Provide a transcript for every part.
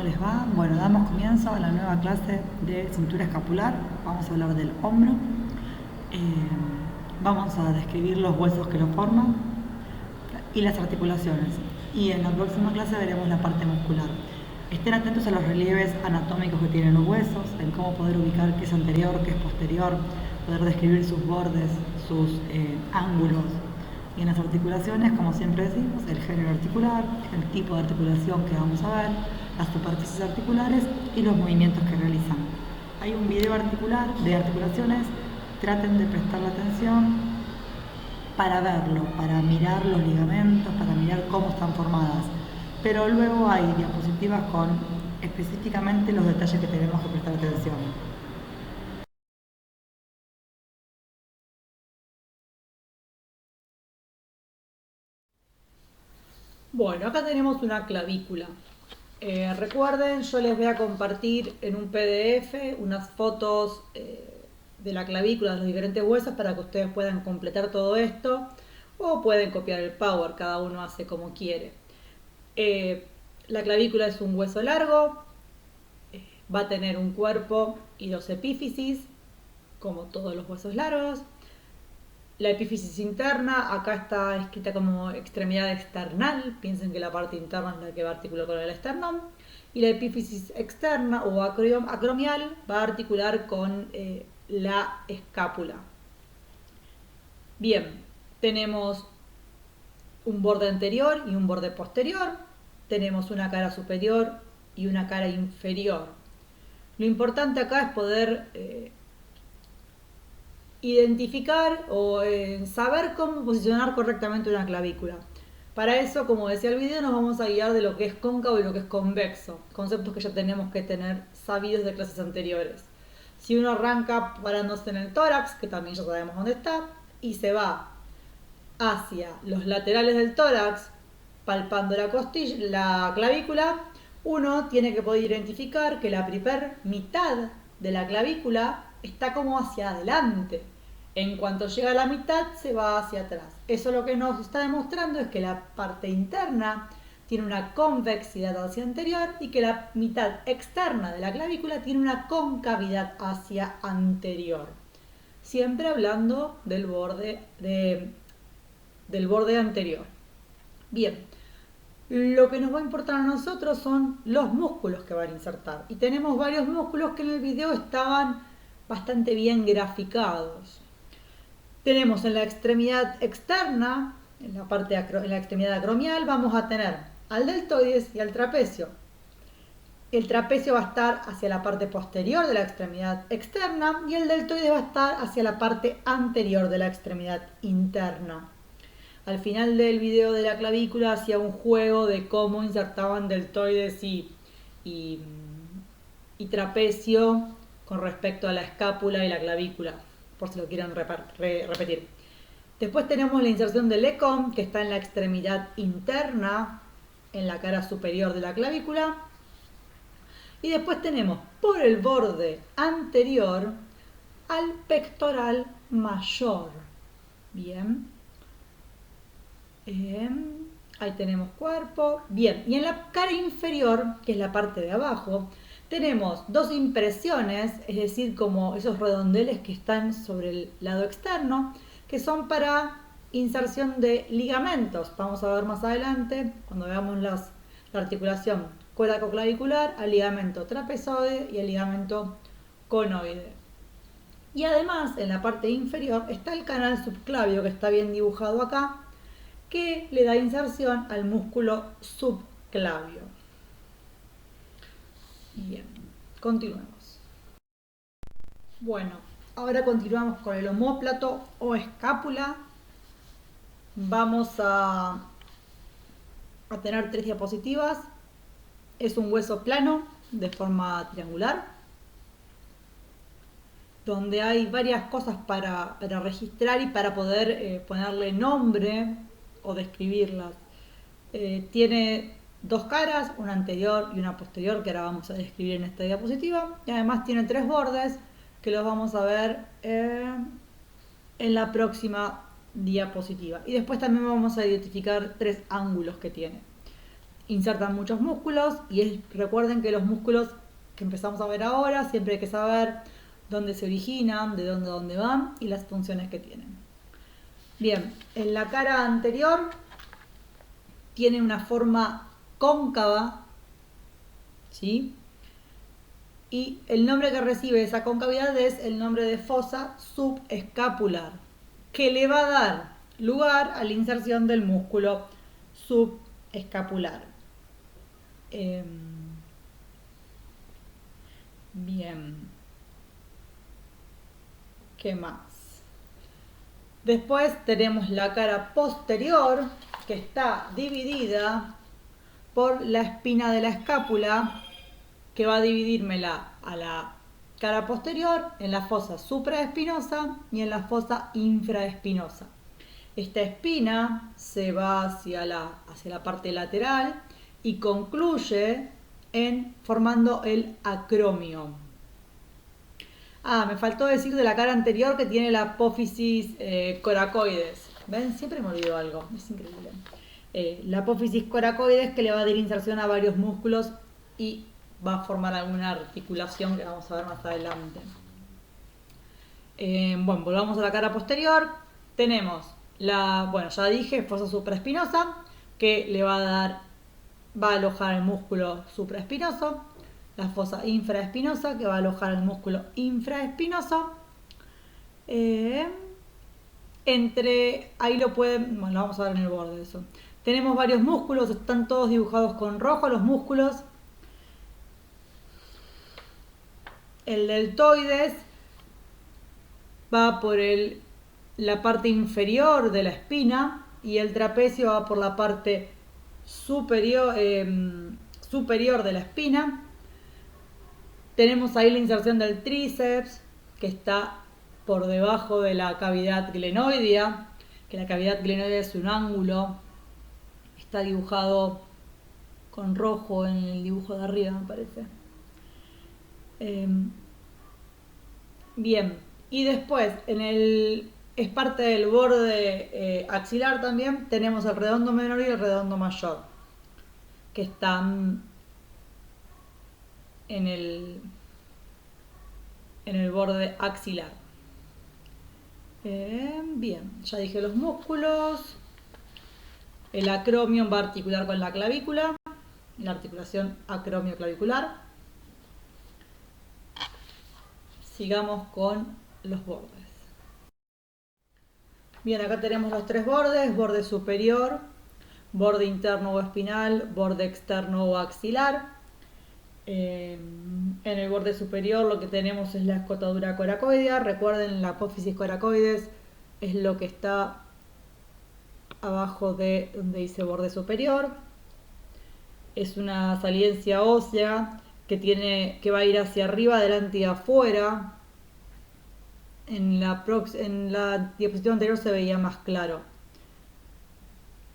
les va? Bueno, damos comienzo a la nueva clase de cintura escapular. Vamos a hablar del hombro. Eh, Vamos a describir los huesos que lo forman y las articulaciones. Y en la próxima clase veremos la parte muscular. Estén atentos a los relieves anatómicos que tienen los huesos, en cómo poder ubicar qué es anterior, qué es posterior, poder describir sus bordes, sus ángulos. Y en las articulaciones, como siempre decimos, el género articular, el tipo de articulación que vamos a ver, las superficies articulares y los movimientos que realizan. Hay un video articular de articulaciones, traten de prestarle atención para verlo, para mirar los ligamentos, para mirar cómo están formadas. Pero luego hay diapositivas con específicamente los detalles que tenemos que prestar atención. Bueno, acá tenemos una clavícula. Recuerden, yo les voy a compartir en un PDF unas fotos de la clavícula, de los diferentes huesos, para que ustedes puedan completar todo esto, o pueden copiar el Power, cada uno hace como quiere. La clavícula es un hueso largo, va a tener un cuerpo y dos epífisis, como todos los huesos largos. La epífisis interna, acá está escrita como extremidad external, piensen que la parte interna es la que va a articular con el esternón, y la epífisis externa o acromial va a articular con la escápula. Bien, tenemos un borde anterior y un borde posterior, tenemos una cara superior y una cara inferior. Lo importante acá es poder identificar o saber cómo posicionar correctamente una clavícula. Para eso, como decía el video, nos vamos a guiar de lo que es cóncavo y lo que es convexo, conceptos que ya tenemos que tener sabidos de clases anteriores. Si uno arranca parándose en el tórax, que también ya sabemos dónde está, y se va hacia los laterales del tórax, palpando la costilla, la clavícula, uno tiene que poder identificar que la primer mitad de la clavícula está como hacia adelante. En cuanto llega a la mitad, se va hacia atrás. Eso lo que nos está demostrando es que la parte interna tiene una convexidad hacia anterior y que la mitad externa de la clavícula tiene una concavidad hacia anterior. Siempre hablando del borde anterior. Bien, lo que nos va a importar a nosotros son los músculos que van a insertar. Y tenemos varios músculos que en el video estaban bastante bien graficados. Tenemos en la extremidad externa, en la extremidad acromial, vamos a tener al deltoides y al trapecio. El trapecio va a estar hacia la parte posterior de la extremidad externa y el deltoides va a estar hacia la parte anterior de la extremidad interna. Al final del video de la clavícula hacía un juego de cómo insertaban deltoides y, y trapecio con respecto a la escápula y la clavícula, por si lo quieren repetir. Después tenemos la inserción del ECOM, que está en la extremidad interna, en la cara superior de la clavícula. Y después tenemos por el borde anterior al pectoral mayor. Bien. Ahí tenemos cuerpo. Bien, y en la cara inferior, que es la parte de abajo, tenemos dos impresiones, es decir, como esos redondeles que están sobre el lado externo, que son para inserción de ligamentos. Vamos a ver más adelante, cuando veamos la articulación coracoclavicular, al ligamento trapezoide y al ligamento conoide. Y además, en la parte inferior está el canal subclavio, que está bien dibujado acá, que le da inserción al músculo subclavio. Bien, continuemos. Bueno, ahora continuamos con el omóplato o escápula. Vamos a tener 3 diapositivas. Es un hueso plano de forma triangular, donde hay varias cosas para registrar y para poder ponerle nombre o describirlas. Tiene dos caras, una anterior y una posterior, que ahora vamos a describir en esta diapositiva, y además tiene 3 bordes que los vamos a ver en la próxima diapositiva. Y después también vamos a identificar 3 ángulos que tiene. insertan muchos músculos y recuerden que los músculos que empezamos a ver ahora siempre hay que saber dónde se originan, de dónde van y las funciones que tienen. Bien, en la cara anterior tiene una forma cóncava, ¿sí? Y el nombre que recibe esa concavidad es el nombre de fosa subescapular, que le va a dar lugar a la inserción del músculo subescapular. Bien. ¿Qué más? Después tenemos la cara posterior, que está dividida por la espina de la escápula, que va a dividírmela a la cara posterior en la fosa supraespinosa y en la fosa infraespinosa. Esta espina se va hacia la parte lateral y concluye formando el acromio. Me faltó decir de la cara anterior que tiene la apófisis coracoides. ¿Ven? Siempre me olvido algo, es increíble. La apófisis coracoides que le va a dar inserción a varios músculos y va a formar alguna articulación que vamos a ver más adelante. Bueno, volvamos a la cara posterior. Tenemos ya dije, fosa supraespinosa, que va a alojar el músculo supraespinoso. La fosa infraespinosa, que va a alojar el músculo infraespinoso. Ahí lo vamos a ver en el borde de eso. Tenemos varios músculos, están todos dibujados con rojo los músculos. El deltoides va por la parte inferior de la espina y el trapecio va por la parte superior de la espina. Tenemos ahí la inserción del tríceps, que está por debajo de la cavidad glenoidea, que la cavidad glenoidea es un ángulo, está dibujado con rojo en el dibujo de arriba, me parece. Bien, y después es parte del borde axilar también, tenemos el redondo menor y el redondo mayor, que están en el borde axilar. Bien, ya dije los músculos. El acromio va a articular con la clavícula, la articulación acromio-clavicular. Sigamos con los bordes. Bien, acá tenemos los tres bordes: borde superior, borde interno o espinal, borde externo o axilar. En el borde superior lo que tenemos es la escotadura coracoidea. Recuerden, la apófisis coracoides es lo que está abajo de donde dice borde superior. Es una saliencia ósea que va a ir hacia arriba, adelante y afuera. En la diapositiva anterior se veía más claro.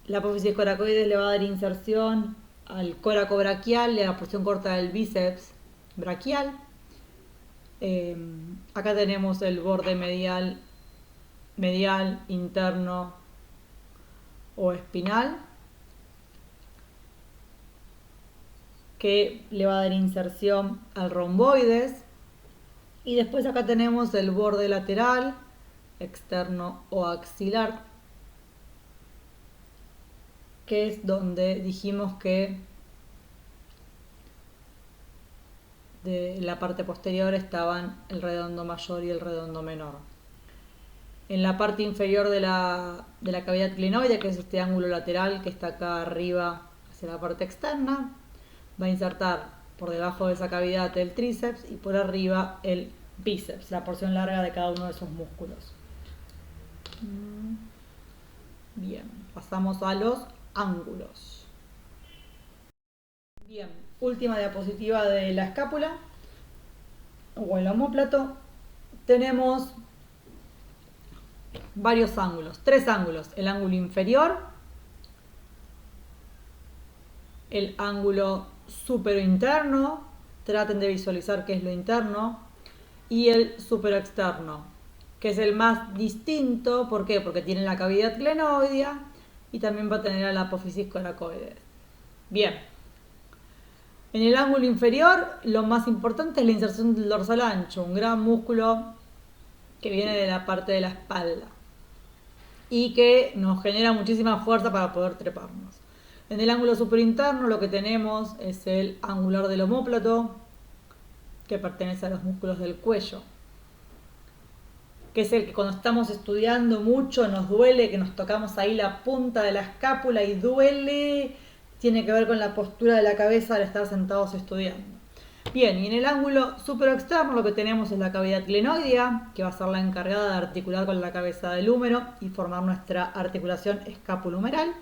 La apófisis coracoides le va a dar inserción al coracobraquial, la porción corta del bíceps braquial. Acá tenemos el borde medial, interno o espinal, que le va a dar inserción al romboides. Y después acá tenemos el borde lateral, externo o axilar, que es donde dijimos que de la parte posterior estaban el redondo mayor y el redondo menor. En la parte inferior de la cavidad glenoidea, que es este ángulo lateral que está acá arriba hacia la parte externa, va a insertar por debajo de esa cavidad el tríceps y por arriba el bíceps, la porción larga de cada uno de esos músculos. Bien, pasamos a los ángulos. Bien, última diapositiva de la escápula o el omóplato. Tenemos varios ángulos, tres ángulos: el ángulo inferior, el ángulo superointerno, traten de visualizar qué es lo interno, y el superoexterno, que es el más distinto. ¿Por qué? Porque tiene la cavidad glenoidea y también va a tener a la apófisis coracoides. Bien. En el ángulo inferior, lo más importante es la inserción del dorsal ancho, un gran músculo que viene de la parte de la espalda y que nos genera muchísima fuerza para poder treparnos. En el ángulo superinterno lo que tenemos es el angular del omóplato, que pertenece a los músculos del cuello, que es el que cuando estamos estudiando mucho nos duele, que nos tocamos ahí la punta de la escápula y duele, tiene que ver con la postura de la cabeza al estar sentados estudiando. Bien, y en el ángulo superexterno lo que tenemos es la cavidad glenoidea, que va a ser la encargada de articular con la cabeza del húmero y formar nuestra articulación escapulohumeral.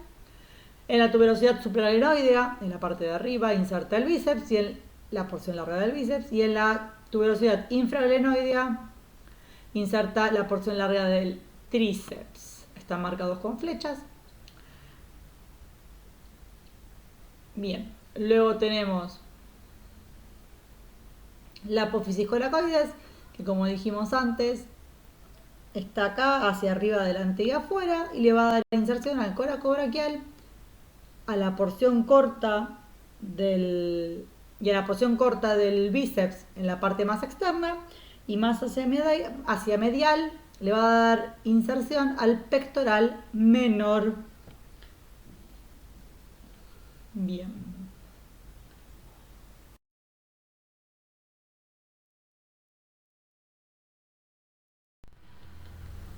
En la tuberosidad supraglenoidea, en la parte de arriba, inserta el bíceps y en la porción larga del bíceps, y en la tuberosidad infraglenoidea inserta la porción larga del tríceps. Están marcados con flechas. Bien, luego tenemos la apófisis coracoides, que como dijimos antes, está acá, hacia arriba, adelante y afuera, y le va a dar inserción al coracobraquial, a la porción corta del bíceps en la parte más externa, y más hacia medial le va a dar inserción al pectoral menor. Bien.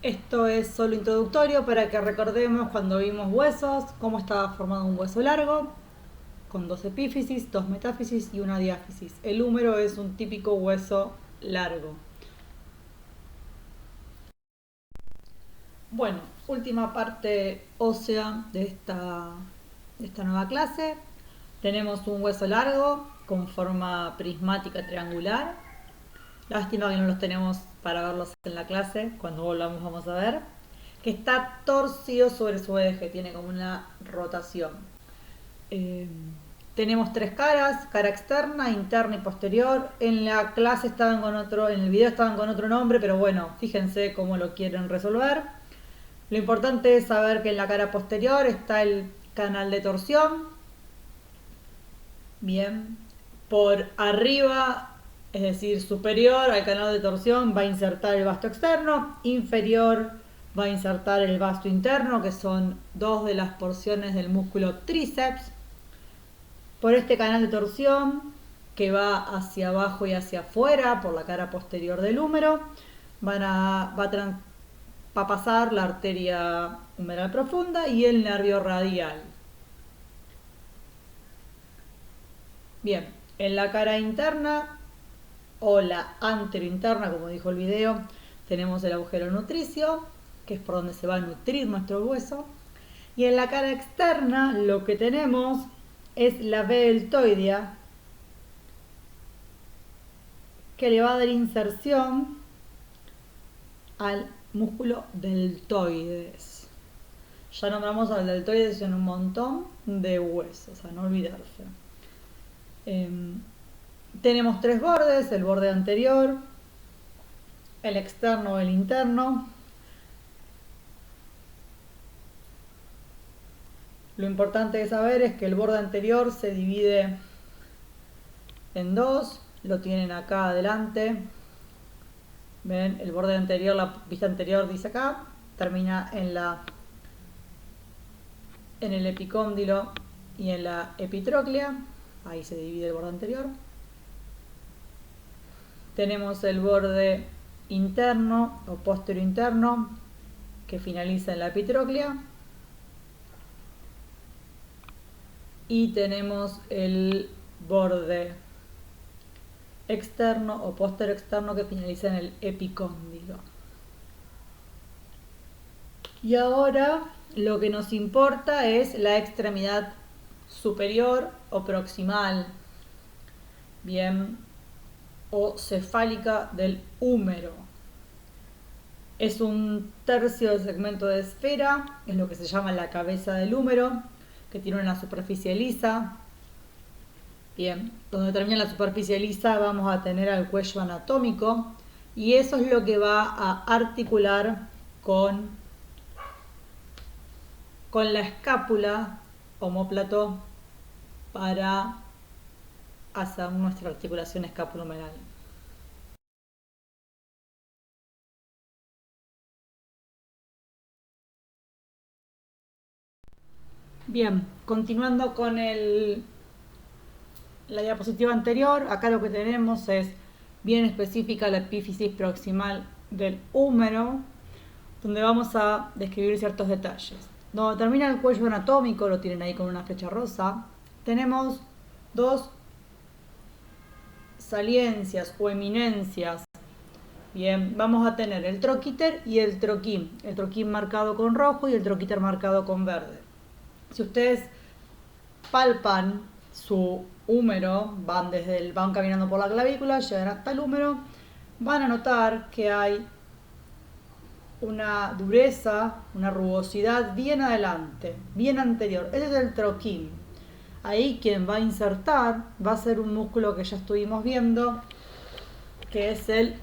Esto es solo introductorio para que recordemos cuando vimos huesos, cómo estaba formado un hueso largo, con dos epífisis, dos metáfisis y una diáfisis. El húmero es un típico hueso largo. Bueno, última parte ósea de esta nueva clase. Tenemos un hueso largo con forma prismática triangular. Lástima que no los tenemos para verlos en la clase, cuando volvamos vamos a ver. Que está torcido sobre su eje, tiene como una rotación. Tenemos tres caras, cara externa, interna y posterior. En la clase estaban con otro, en el video estaban con otro nombre, pero bueno, fíjense cómo lo quieren resolver. Lo importante es saber que en la cara posterior está el canal de torsión. Bien, por arriba, es decir, superior al canal de torsión va a insertar el vasto externo, inferior va a insertar el vasto interno, que son dos de las porciones del músculo tríceps. Por este canal de torsión, que va hacia abajo y hacia afuera, por la cara posterior del húmero, va a pasar la arteria humeral profunda y el nervio radial. Bien, en la cara interna o la anterointerna, como dijo el video, tenemos el agujero nutricio, que es por donde se va a nutrir nuestro hueso. Y en la cara externa lo que tenemos es la vea deltoidea, que le va a dar inserción al músculo deltoides. Ya nombramos al deltoides en un montón de huesos, a no olvidarse. Tenemos tres bordes, el borde anterior, el externo o el interno. Lo importante de saber es que el borde anterior se divide en dos, lo tienen acá adelante. Ven, el borde anterior, la vista anterior dice acá, termina en el epicóndilo y en la epitróclea. Ahí se divide el borde anterior. Tenemos el borde interno o posterior interno, que finaliza en la epitróclea. Y tenemos el borde externo o posterior externo, que finaliza en el epicóndilo. Y ahora lo que nos importa es la extremidad superior o proximal, bien, o cefálica del húmero. Es un tercio del segmento de esfera, es lo que se llama la cabeza del húmero, que tiene una superficie lisa. Bien, donde termina la superficie lisa vamos a tener al cuello anatómico, y eso es lo que va a articular con la escápula, omóplato para hacer nuestra articulación escapulohumeral. Bien, continuando con la diapositiva anterior, acá lo que tenemos es bien específica la epífisis proximal del húmero, donde vamos a describir ciertos detalles. Donde termina el cuello anatómico, lo tienen ahí con una flecha rosa, tenemos dos saliencias o eminencias. Bien, vamos a tener el troquíter y el troquín marcado con rojo y el troquíter marcado con verde. Si ustedes palpan su húmero, van caminando por la clavícula, llegan hasta el húmero, van a notar que hay una dureza, una rugosidad bien adelante, bien anterior. Ese es el troquín. Ahí quien va a insertar va a ser un músculo que ya estuvimos viendo, que es el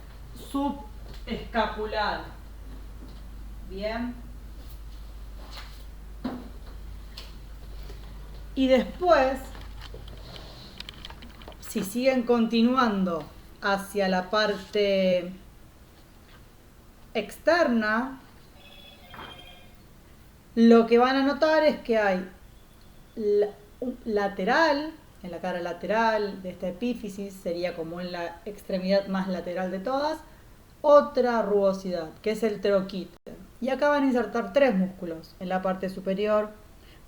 subescapular. Bien. Y después, si siguen continuando hacia la parte externa, lo que van a notar es que hay lateral, en la cara lateral de esta epífisis, sería como en la extremidad más lateral de todas, otra rugosidad, que es el troquíter. Y acá van a insertar tres músculos. En la parte superior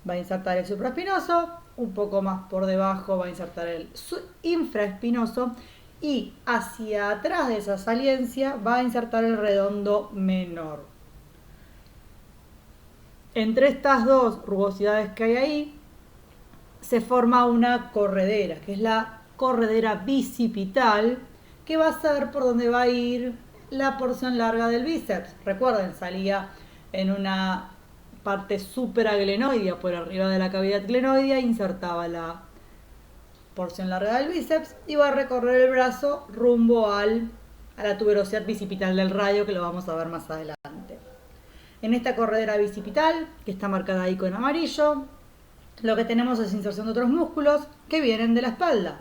va a insertar el supraespinoso, un poco más por debajo va a insertar el infraespinoso y hacia atrás de esa saliencia va a insertar el redondo menor. Entre estas dos rugosidades que hay ahí se forma una corredera, que es la corredera bicipital, que va a ser por donde va a ir la porción larga del bíceps. Recuerden, salía en una parte superaglenoidea por arriba de la cavidad glenoidea, insertaba la porción larga del bíceps y va a recorrer el brazo rumbo a la tuberosidad bicipital del radio, que lo vamos a ver más adelante. En esta corredera bicipital, que está marcada ahí con amarillo, lo que tenemos es inserción de otros músculos que vienen de la espalda.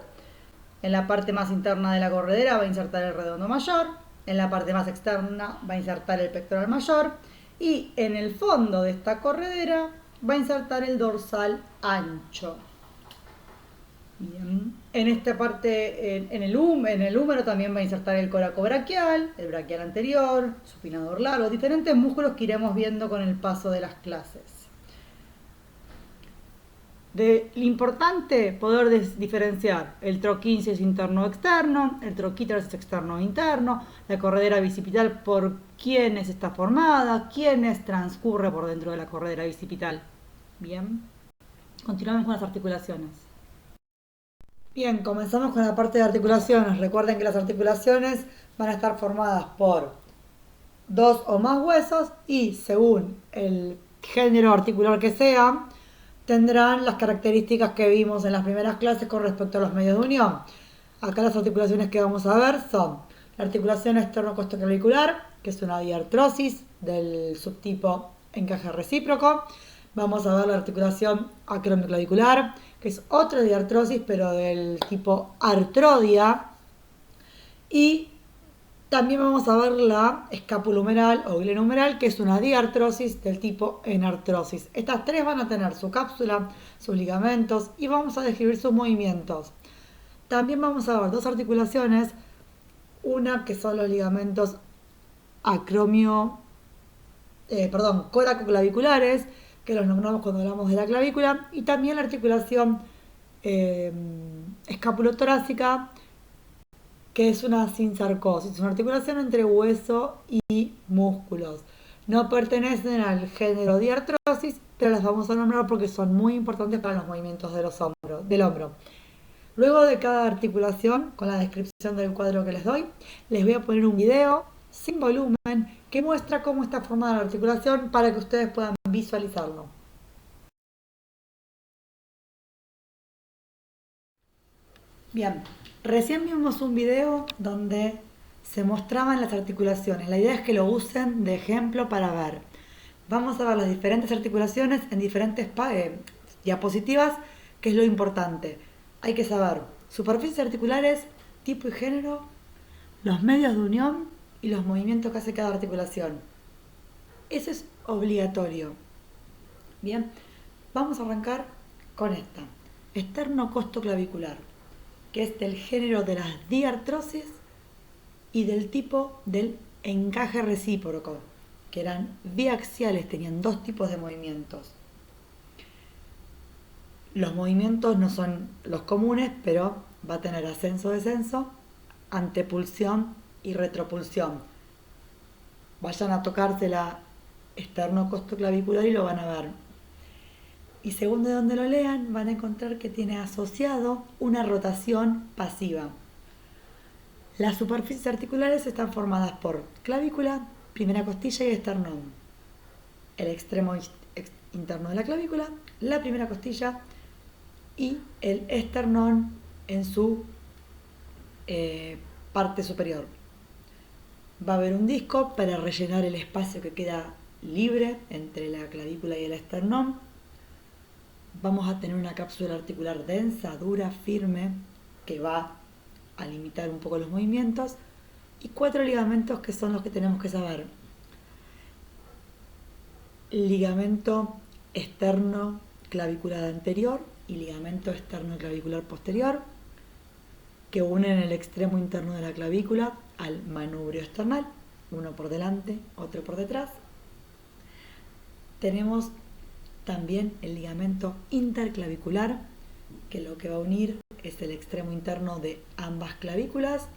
En la parte más interna de la corredera va a insertar el redondo mayor, en la parte más externa va a insertar el pectoral mayor y en el fondo de esta corredera va a insertar el dorsal ancho. Bien. En esta parte, en el húmero también va a insertar el coracobraquial, el braquial anterior, supinador largo, diferentes músculos que iremos viendo con el paso de las clases. Lo importante poder diferenciar el troquín si es interno o externo, el troquíter si es externo o interno, la corredera bicipital por quiénes está formada, quiénes transcurre por dentro de la corredera bicipital. Bien, continuamos con las articulaciones. Bien, comenzamos con la parte de articulaciones. Recuerden que las articulaciones van a estar formadas por dos o más huesos y según el género articular que sea, tendrán las características que vimos en las primeras clases con respecto a los medios de unión. Acá las articulaciones que vamos a ver son la articulación externo-costoclavicular, que es una diartrosis del subtipo encaje recíproco. Vamos a ver la articulación acromioclavicular, que es otra diartrosis, pero del tipo artrodia. Y también vamos a ver la escapulohumeral o glenohumeral, que es una diartrosis del tipo enartrosis. Estas tres van a tener su cápsula, sus ligamentos y vamos a describir sus movimientos. También vamos a ver dos articulaciones, una que son los ligamentos coracoclaviculares, que los nombramos cuando hablamos de la clavícula, y también la articulación escapulotorácica, que es una sinsarcosis, una articulación entre hueso y músculos. No pertenecen al género diartrosis, pero las vamos a nombrar porque son muy importantes para los movimientos del hombro. Luego de cada articulación, con la descripción del cuadro que les doy, les voy a poner un video sin volumen que muestra cómo está formada la articulación para que ustedes puedan visualizarlo. Bien, recién vimos un video donde se mostraban las articulaciones. La idea es que lo usen de ejemplo para ver. Vamos a ver las diferentes articulaciones en diferentes diapositivas ¿Qué es lo importante? Hay que saber superficies articulares, tipo y género, los medios de unión y los movimientos que hace cada articulación. Eso es obligatorio. Bien, vamos a arrancar con esta. Esternocostoclavicular, que es del género de las diartrosis y del tipo del encaje recíproco, que eran biaxiales, tenían dos tipos de movimientos. Los movimientos no son los comunes, pero va a tener ascenso-descenso, antepulsión y retropulsión. Vayan a tocarse la esternocostoclavicular y lo van a ver. Y según de donde lo lean, van a encontrar que tiene asociado una rotación pasiva. Las superficies articulares están formadas por clavícula, primera costilla y esternón. El extremo interno de la clavícula, la primera costilla y el esternón en su parte superior. Va a haber un disco para rellenar el espacio que queda libre entre la clavícula y el esternón. Vamos a tener una cápsula articular densa, dura, firme, que va a limitar un poco los movimientos. Y 4 ligamentos que son los que tenemos que saber. Ligamento externo clavicular anterior y ligamento externo clavicular posterior, que unen el extremo interno de la clavícula al manubrio esternal, uno por delante, otro por detrás. Tenemos también el ligamento interclavicular, que lo que va a unir es el extremo interno de ambas clavículas.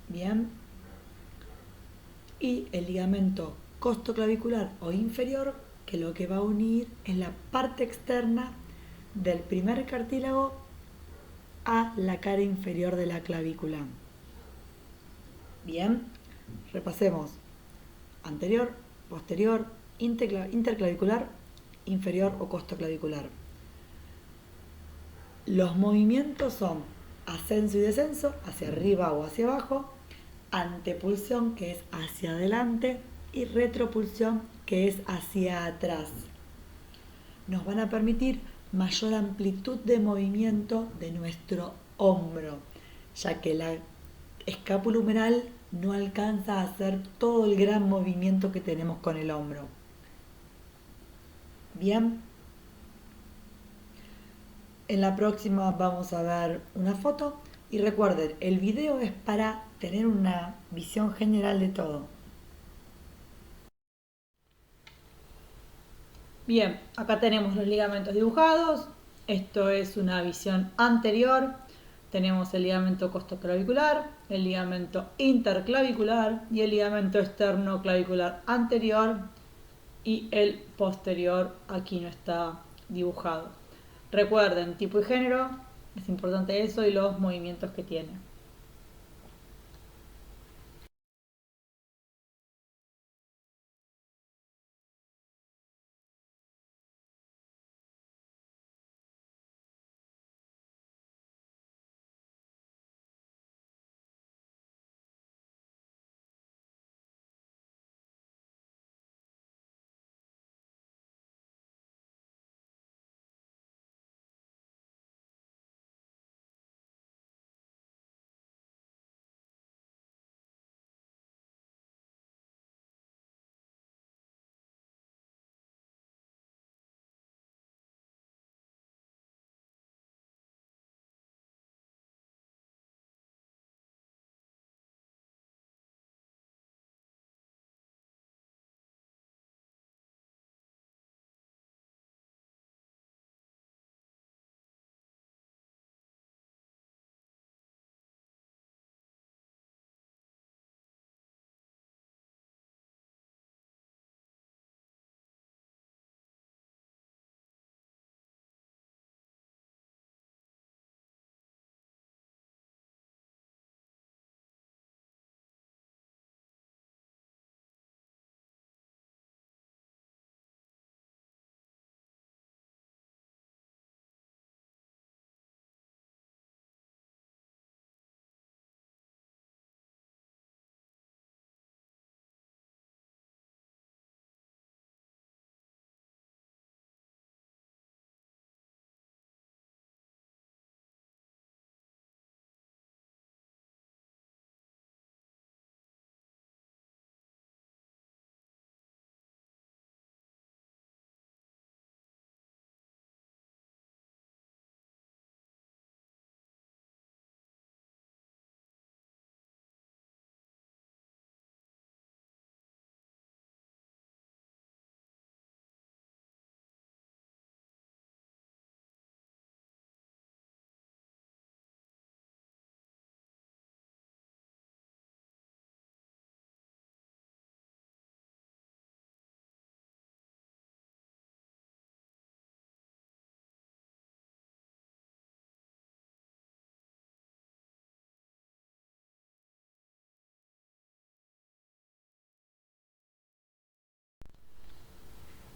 Bien. Y el ligamento costoclavicular o inferior, que lo que va a unir es la parte externa del primer cartílago a la cara inferior de la clavícula. Bien, repasemos. Anterior, posterior, interclavicular, inferior o costoclavicular. Los movimientos son ascenso y descenso, hacia arriba o hacia abajo, antepulsión, que es hacia adelante, y retropulsión, que es hacia atrás. Nos van a permitir mayor amplitud de movimiento de nuestro hombro, ya que la escápula humeral no alcanza a hacer todo el gran movimiento que tenemos con el hombro. Bien, en la próxima vamos a ver una foto y recuerden, el video es para tener una visión general de todo. Bien, acá tenemos los ligamentos dibujados. Esto es una visión anterior. Tenemos el ligamento costoclavicular, el ligamento interclavicular y el ligamento externo clavicular anterior, y el posterior aquí no está dibujado. Recuerden, tipo y género, es importante eso, y los movimientos que tiene.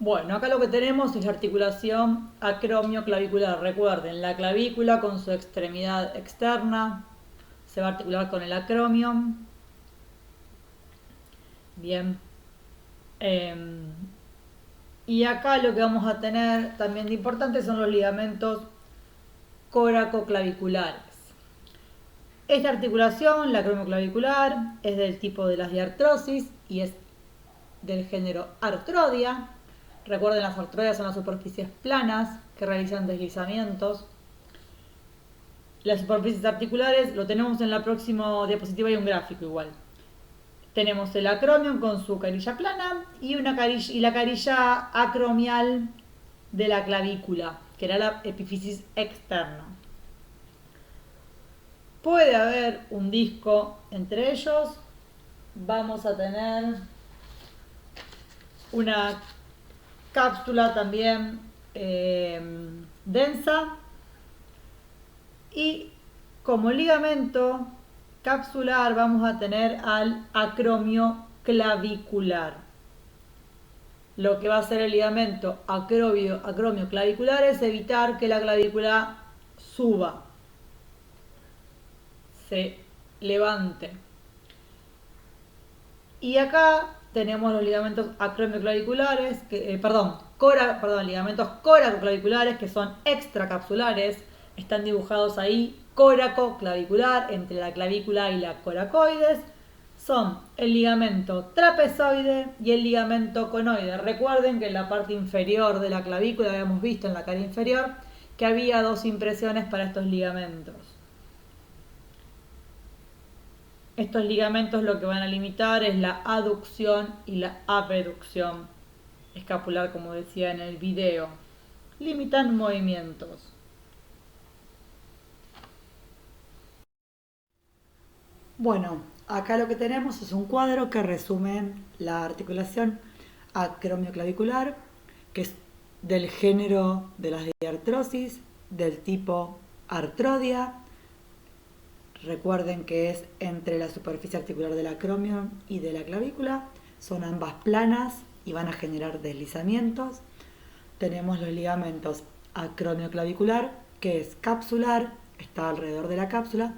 Bueno, acá lo que tenemos es la articulación acromioclavicular. Recuerden, la clavícula con su extremidad externa se va a articular con el acromio. Bien. Y acá lo que vamos a tener también de importante son los ligamentos coracoclaviculares. Esta articulación, la acromioclavicular, es del tipo de las diartrosis y es del género artrodia. Recuerden, las artrodias son las superficies planas que realizan deslizamientos. Las superficies articulares, lo tenemos en la próxima diapositiva, hay un gráfico igual. Tenemos el acromio con su carilla plana y la carilla acromial de la clavícula, que era la epífisis externa. Puede haber un disco entre ellos. Vamos a tener una cápsula también densa y como ligamento capsular vamos a tener al acromio clavicular. Lo que va a hacer el ligamento acromio clavicular es evitar que la clavícula suba, se levante. Y acá tenemos los ligamentos acromioclaviculares, ligamentos coracoclaviculares que son extracapsulares, están dibujados ahí, coracoclavicular entre la clavícula y la coracoides, son el ligamento trapezoide y el ligamento conoide. Recuerden que en la parte inferior de la clavícula habíamos visto en la cara inferior que había dos impresiones para estos ligamentos. Estos ligamentos lo que van a limitar es la aducción y la abducción escapular, como decía en el video. Limitan movimientos. Bueno, acá lo que tenemos es un cuadro que resume la articulación acromioclavicular, que es del género de las diartrosis, del tipo artrodia. Recuerden que es entre la superficie articular del acromio y de la clavícula. Son ambas planas y van a generar deslizamientos. Tenemos los ligamentos acromioclavicular, que es capsular, está alrededor de la cápsula,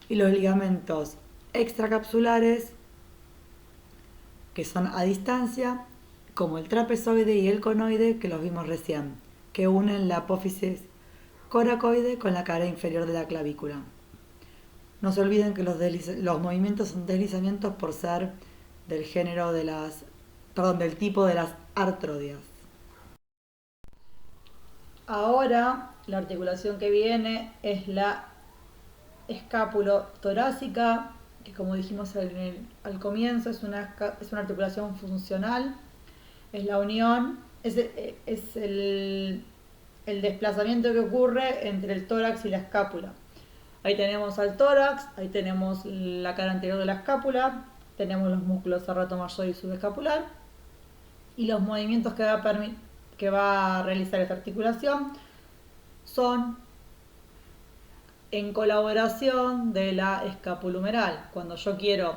y los ligamentos extracapsulares, que son a distancia, como el trapezoide y el conoide, que los vimos recién, que unen la apófisis coracoide con la cara inferior de la clavícula. No se olviden que los movimientos son deslizamientos por ser del género del tipo de las artrodias. Ahora la articulación que viene es la escápulo-torácica, que como dijimos al comienzo es una articulación funcional, es la unión, es el desplazamiento que ocurre entre el tórax y la escápula. Ahí tenemos al tórax, ahí tenemos la cara anterior de la escápula, tenemos los músculos serrato-mayor y subescapular, y los movimientos que va a realizar esta articulación son en colaboración de la escapulumeral. Cuando yo quiero,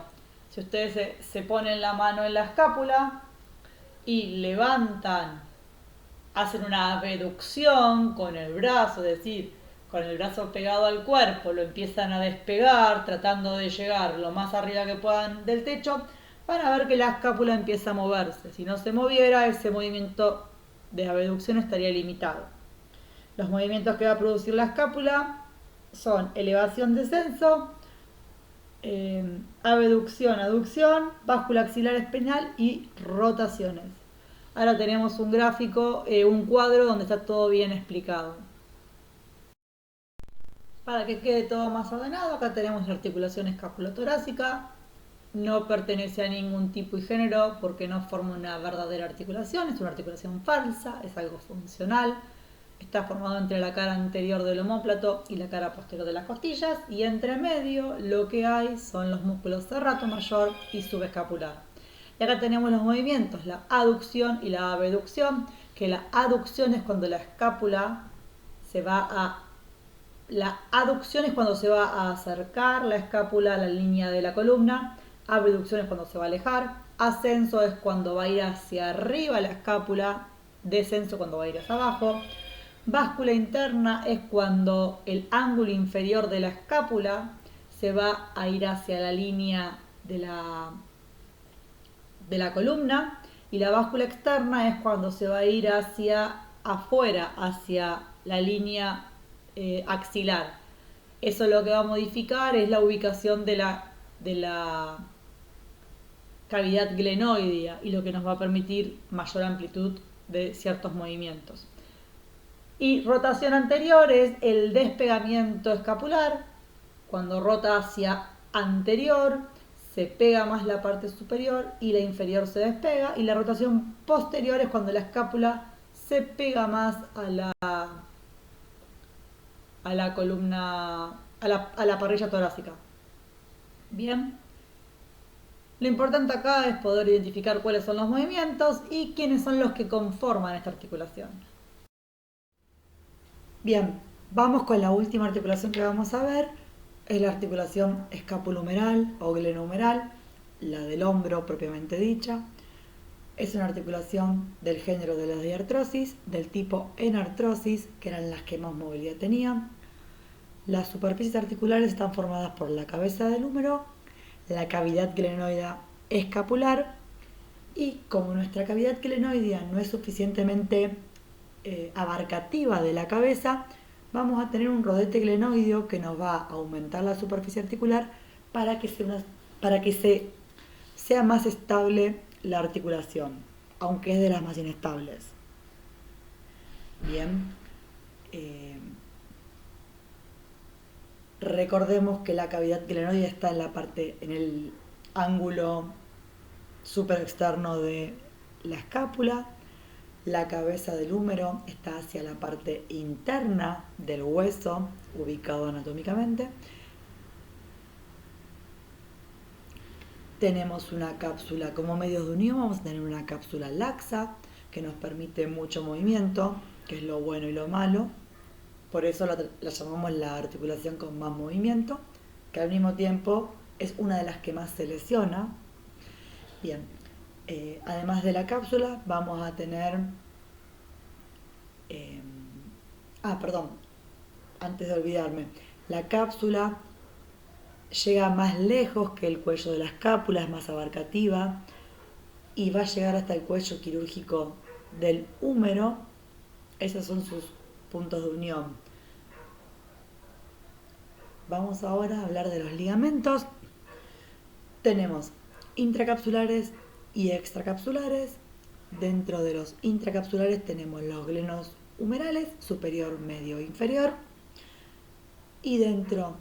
si ustedes se ponen la mano en la escápula y levantan, hacen una abducción con el brazo, es decir, con el brazo pegado al cuerpo, lo empiezan a despegar, tratando de llegar lo más arriba que puedan del techo, van a ver que la escápula empieza a moverse. Si no se moviera, ese movimiento de abducción estaría limitado. Los movimientos que va a producir la escápula son elevación-descenso, abducción-aducción, báscula axilar espinal y rotaciones. Ahora tenemos un gráfico, un cuadro donde está todo bien explicado. Para que quede todo más ordenado, acá tenemos la articulación escapulotorácica. No pertenece a ningún tipo y género porque no forma una verdadera articulación, es una articulación falsa, es algo funcional. Está formado entre la cara anterior del omóplato y la cara posterior de las costillas, y entre medio lo que hay son los músculos serrato mayor y subescapular. Y acá tenemos los movimientos, la aducción y la abducción, que la aducción es cuando la escápula la aducción es cuando se va a acercar la escápula a la línea de la columna, abducción es cuando se va a alejar, ascenso es cuando va a ir hacia arriba la escápula descenso cuando va a ir hacia abajo. Báscula interna es cuando el ángulo inferior de la escápula se va a ir hacia la línea de la columna, y la báscula externa es cuando se va a ir hacia afuera, hacia la línea axilar. Eso lo que va a modificar es la ubicación de la cavidad glenoidea y lo que nos va a permitir mayor amplitud de ciertos movimientos. Y rotación anterior es el despegamiento escapular. Cuando rota hacia anterior, se pega más la parte superior y la inferior se despega. Y la rotación posterior es cuando la escápula se pega más a la columna, a la parrilla torácica. Bien. Lo importante acá es poder identificar cuáles son los movimientos y quiénes son los que conforman esta articulación. Bien, vamos con la última articulación que vamos a ver. Es la articulación escapulohumeral o glenohumeral, la del hombro propiamente dicha. Es una articulación del género de la diartrosis, del tipo enartrosis, que eran las que más movilidad tenían. Las superficies articulares están formadas por la cabeza del húmero, la cavidad glenoidea escapular, y como nuestra cavidad glenoidea no es suficientemente abarcativa de la cabeza, vamos a tener un rodete glenoideo que nos va a aumentar la superficie articular para que sea más estable la articulación, aunque es de las más inestables. Bien, recordemos que la cavidad glenoidea está en el ángulo súper externo de la escápula. La cabeza del húmero está hacia la parte interna del hueso, ubicado anatómicamente. Tenemos una cápsula como medios de unión, vamos a tener una cápsula laxa que nos permite mucho movimiento, que es lo bueno y lo malo. Por eso la llamamos la articulación con más movimiento, que al mismo tiempo es una de las que más se lesiona. Bien, además de la cápsula vamos a tener... antes de olvidarme, la cápsula llega más lejos que el cuello de la escápula, es más abarcativa y va a llegar hasta el cuello quirúrgico del húmero. Esos son sus puntos de unión. Vamos ahora a hablar de los ligamentos. Tenemos intracapsulares y extracapsulares. Dentro de los intracapsulares tenemos los glenos humerales, superior, medio e inferior. Y dentro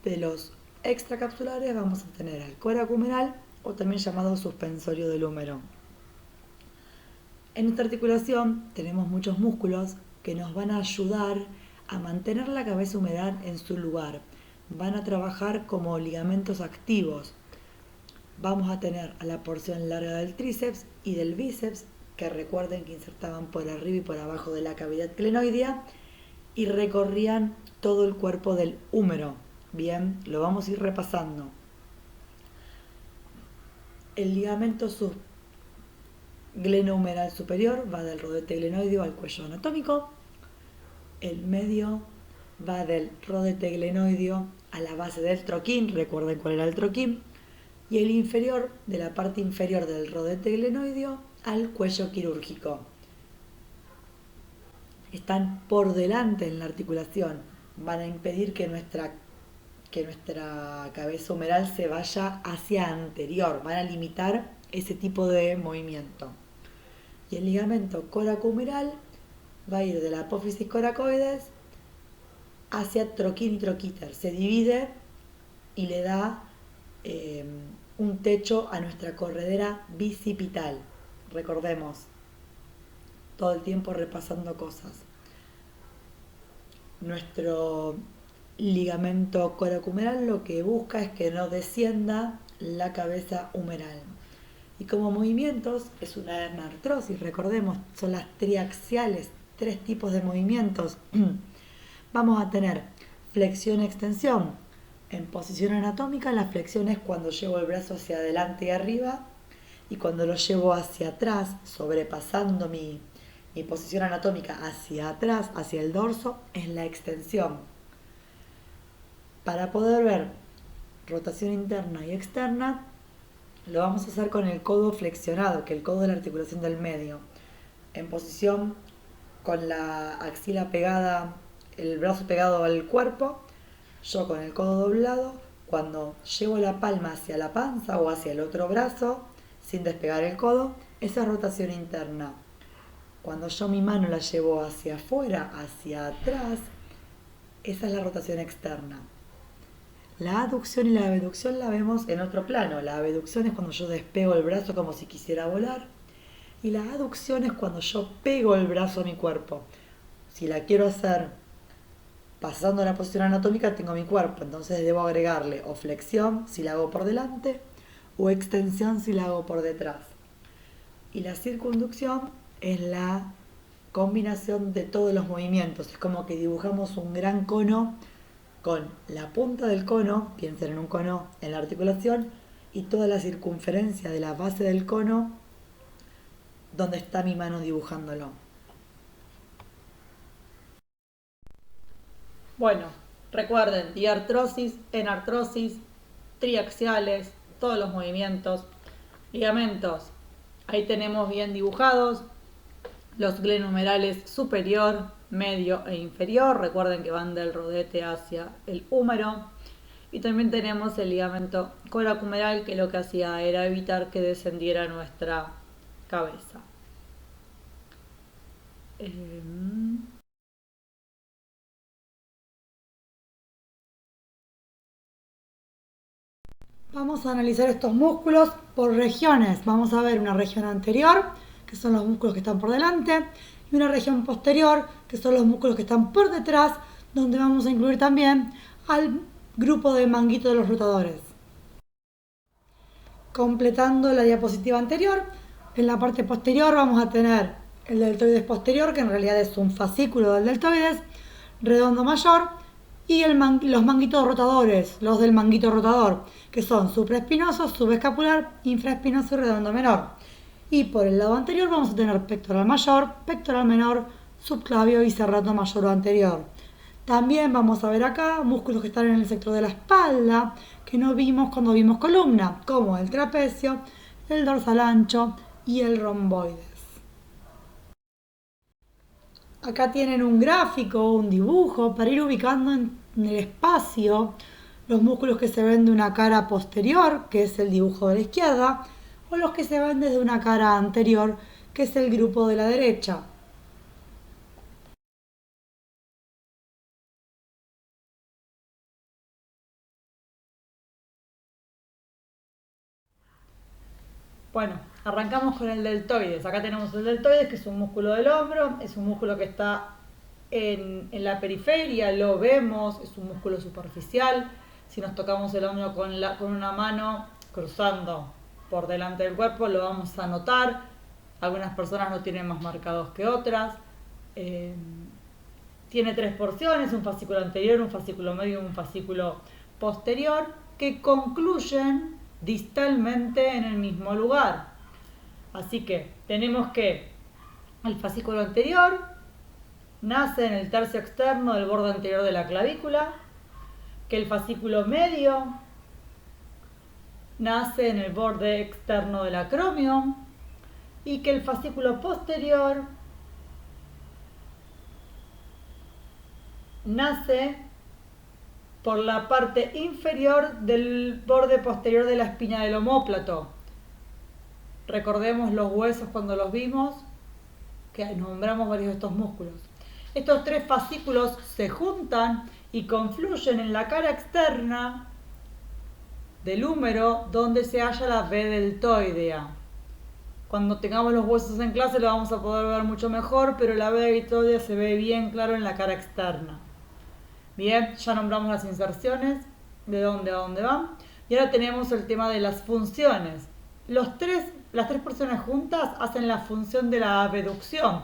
de los extracapsulares vamos a tener el coraco humeral, o también llamado suspensorio del húmero. En esta articulación tenemos muchos músculos que nos van a ayudar a mantener la cabeza humeral en su lugar. Van a trabajar como ligamentos activos. Vamos a tener a la porción larga del tríceps y del bíceps, que recuerden que insertaban por arriba y por abajo de la cavidad glenoidea y recorrían todo el cuerpo del húmero. Bien, lo vamos a ir repasando. El ligamento glenohumeral superior va del rodete glenoideo al cuello anatómico. El medio va del rodete glenoideo a la base del troquín, recuerden cuál era el troquín. Y el inferior, de la parte inferior del rodete glenoideo al cuello quirúrgico. Están por delante en la articulación, van a impedir que nuestra cabeza humeral se vaya hacia anterior, van a limitar ese tipo de movimiento. Y el ligamento coracohumeral va a ir de la apófisis coracoides hacia troquín y troquíter, se divide y le da un techo a nuestra corredera bicipital. Recordemos, todo el tiempo repasando cosas. Nuestro ligamento coracohumeral lo que busca es que no descienda la cabeza humeral. Y como movimientos es una enartrosis, recordemos, son las triaxiales, 3 tipos de movimientos. Vamos a tener flexión-extensión. En posición anatómica, la flexión es cuando llevo el brazo hacia adelante y arriba, y cuando lo llevo hacia atrás, sobrepasando mi posición anatómica hacia atrás, hacia el dorso, es la extensión. Para poder ver rotación interna y externa, lo vamos a hacer con el codo flexionado, que el codo es la articulación del medio. En posición con la axila pegada, el brazo pegado al cuerpo, yo con el codo doblado, cuando llevo la palma hacia la panza o hacia el otro brazo, sin despegar el codo, esa es rotación interna. Cuando yo mi mano la llevo hacia afuera, hacia atrás, esa es la rotación externa. La aducción y la abducción la vemos en otro plano. La abducción es cuando yo despego el brazo como si quisiera volar. Y la aducción es cuando yo pego el brazo a mi cuerpo. Si la quiero hacer pasando la posición anatómica, tengo mi cuerpo. Entonces debo agregarle o flexión si la hago por delante o extensión si la hago por detrás. Y la circunducción es la combinación de todos los movimientos. Es como que dibujamos un gran cono con la punta del cono, piensen en un cono en la articulación, y toda la circunferencia de la base del cono donde está mi mano dibujándolo. Bueno, recuerden, diartrosis, enartrosis, triaxiales, todos los movimientos, ligamentos. Ahí tenemos bien dibujados los glenumerales superior, medio e inferior. Recuerden que van del rodete hacia el húmero. Y también tenemos el ligamento coracumeral, que lo que hacía era evitar que descendiera nuestra cabeza. Vamos a analizar estos músculos por regiones. Vamos a ver una región anterior, que son los músculos que están por delante, y una región posterior, que son los músculos que están por detrás, donde vamos a incluir también al grupo de manguito de los rotadores. Completando la diapositiva anterior, en la parte posterior vamos a tener el deltoides posterior, que en realidad es un fascículo del deltoides, redondo mayor, y los manguitos rotadores, los del manguito rotador, que son supraespinoso, subescapular, infraespinoso y redondo menor. Y por el lado anterior vamos a tener pectoral mayor, pectoral menor, subclavio y serrato mayor o anterior. También vamos a ver acá músculos que están en el sector de la espalda, que no vimos cuando vimos columna, como el trapecio, el dorsal ancho y el romboides. Acá tienen un gráfico, un dibujo, para ir ubicando en el espacio los músculos que se ven de una cara posterior, que es el dibujo de la izquierda, o los que se ven desde una cara anterior, que es el grupo de la derecha. Bueno, arrancamos con el deltoides. Acá tenemos el deltoides, que es un músculo del hombro, es un músculo que está en la periferia, lo vemos, es un músculo superficial. Si nos tocamos el hombro con una mano cruzando por delante del cuerpo, lo vamos a notar. Algunas personas lo tienen más marcados que otras. Tiene 3 porciones, un fascículo anterior, un fascículo medio y un fascículo posterior, que concluyen distalmente en el mismo lugar. Así que tenemos que el fascículo anterior nace en el tercio externo del borde anterior de la clavícula, que el fascículo medio nace en el borde externo del acromio y que el fascículo posterior nace por la parte inferior del borde posterior de la espina del omóplato. Recordemos los huesos cuando los vimos, que nombramos varios de estos músculos. Estos 3 fascículos se juntan y confluyen en la cara externa del húmero, donde se halla la V deltoidea. Cuando tengamos los huesos en clase lo vamos a poder ver mucho mejor, pero la V deltoidea se ve bien claro en la cara externa. Bien, ya nombramos las inserciones, de dónde a dónde van. Y ahora tenemos el tema de las funciones. Las tres porciones juntas hacen la función de la abducción.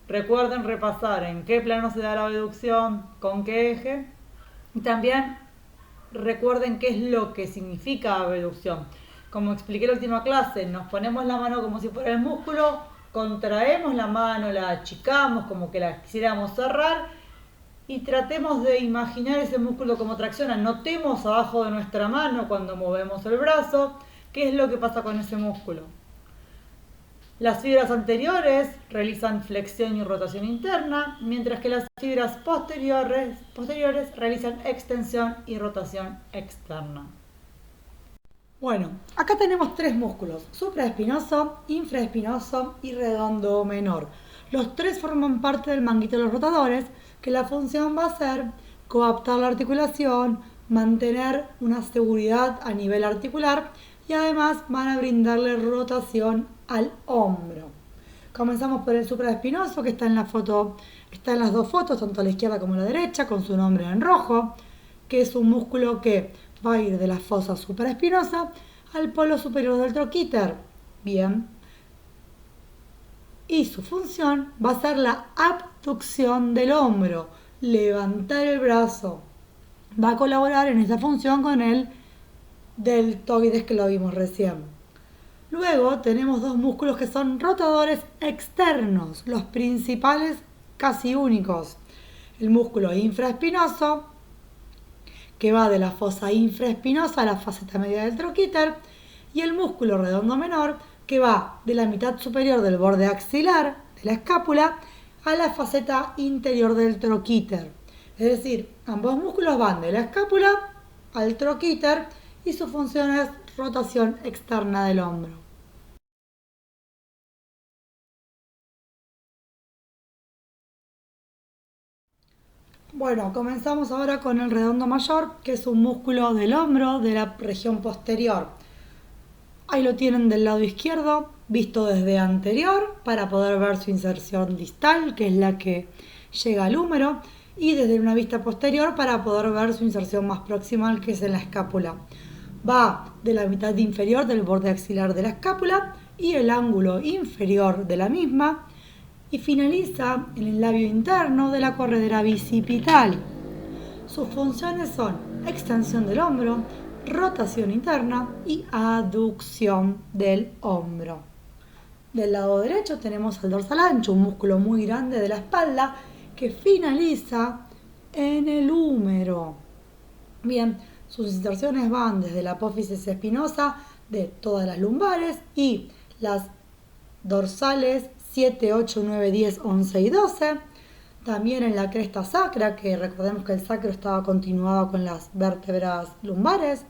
Recuerden repasar en qué plano se da la abducción, con qué eje. Y también recuerden qué es lo que significa abducción. como expliqué en la última clase, nos ponemos la mano como si fuera el músculo, contraemos la mano, la achicamos como que la quisiéramos cerrar y tratemos de imaginar ese músculo como tracciona. Notemos abajo de nuestra mano cuando movemos el brazo qué es lo que pasa con ese músculo. Las fibras anteriores realizan flexión y rotación interna, mientras que las fibras posteriores realizan extensión y rotación externa. Bueno, acá tenemos tres músculos: supraespinoso, infraespinoso y redondo menor. Los tres forman parte del manguito de los rotadores, que la función va a ser coaptar la articulación, mantener una seguridad a nivel articular y además van a brindarle rotación al hombro. Comenzamos por el supraespinoso, que está en la foto, está en las dos fotos, tanto a la izquierda como a la derecha, con su nombre en rojo, que es un músculo que va a ir de la fosa supraespinosa al polo superior del troquíter. Bien. Y su función va a ser la abducción del hombro, levantar el brazo. Va a colaborar en esa función con el deltoides que lo vimos recién. Luego tenemos dos músculos que son rotadores externos, los principales casi únicos. El músculo infraespinoso, que va de la fosa infraespinosa a la faceta media del troquíter, y el músculo redondo menor, que va de la mitad superior del borde axilar, de la escápula, a la faceta interior del troquíter. Es decir, ambos músculos van de la escápula al troquíter y su función es rotación externa del hombro. Bueno, comenzamos ahora con el redondo mayor, que es un músculo del hombro de la región posterior. Ahí lo tienen del lado izquierdo, visto desde anterior, para poder ver su inserción distal, que es la que llega al húmero, y desde una vista posterior para poder ver su inserción más proximal, que es en la escápula. Va de la mitad inferior del borde axilar de la escápula y el ángulo inferior de la misma, y finaliza en el labio interno de la corredera bicipital. Sus funciones son extensión del hombro, rotación interna y aducción del hombro. Del lado derecho tenemos el dorsal ancho, un músculo muy grande de la espalda que finaliza en el húmero. Bien, sus inserciones van desde la apófisis espinosa de todas las lumbares y las dorsales 7, 8, 9, 10, 11 y 12. También en la cresta sacra, que recordemos que el sacro estaba continuado con las vértebras lumbares.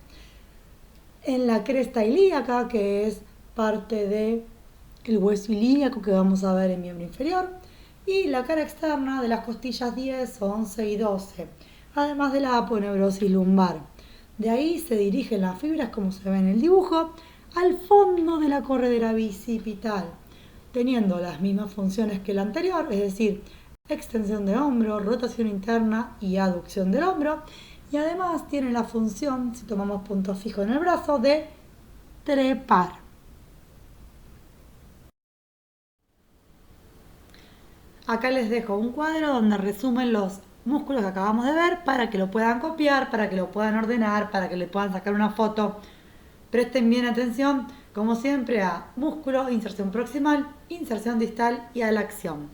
En la cresta ilíaca, que es parte del hueso ilíaco que vamos a ver en miembro inferior. Y la cara externa de las costillas 10, 11 y 12. Además de la aponeurosis lumbar. De ahí se dirigen las fibras, como se ve en el dibujo, al fondo de la corredera bicipital, teniendo las mismas funciones que la anterior, es decir, extensión de hombro, rotación interna y aducción del hombro, y además tiene la función, si tomamos punto fijo en el brazo, de trepar. Acá les dejo un cuadro donde resumen los músculos que acabamos de ver para que lo puedan copiar, para que lo puedan ordenar, para que le puedan sacar una foto. Presten bien atención, como siempre, a músculo, inserción proximal, inserción distal y a la acción.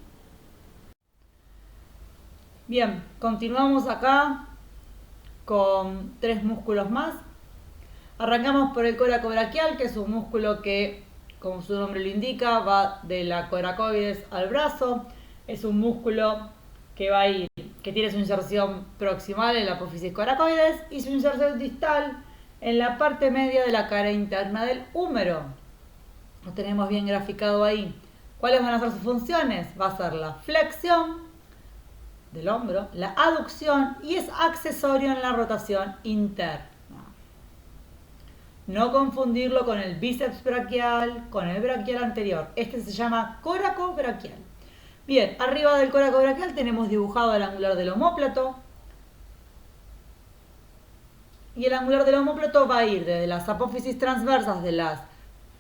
Bien, continuamos acá con tres músculos más. Arrancamos por el coracobraquial, que es un músculo que, como su nombre lo indica, va de la coracoides al brazo. Es un músculo que va a ir, que tiene su inserción proximal en la apófisis coracoides y su inserción distal en la parte media de la cara interna del húmero. Lo tenemos bien graficado ahí. ¿Cuáles van a ser sus funciones? Va a ser la flexión del hombro, la aducción y es accesorio en la rotación interna. No confundirlo con el bíceps braquial, con el braquial anterior. Este se llama coracobraquial. Bien, arriba del coracobraquial tenemos dibujado el angular del omóplato. Y el angular del omóplato va a ir desde las apófisis transversas de las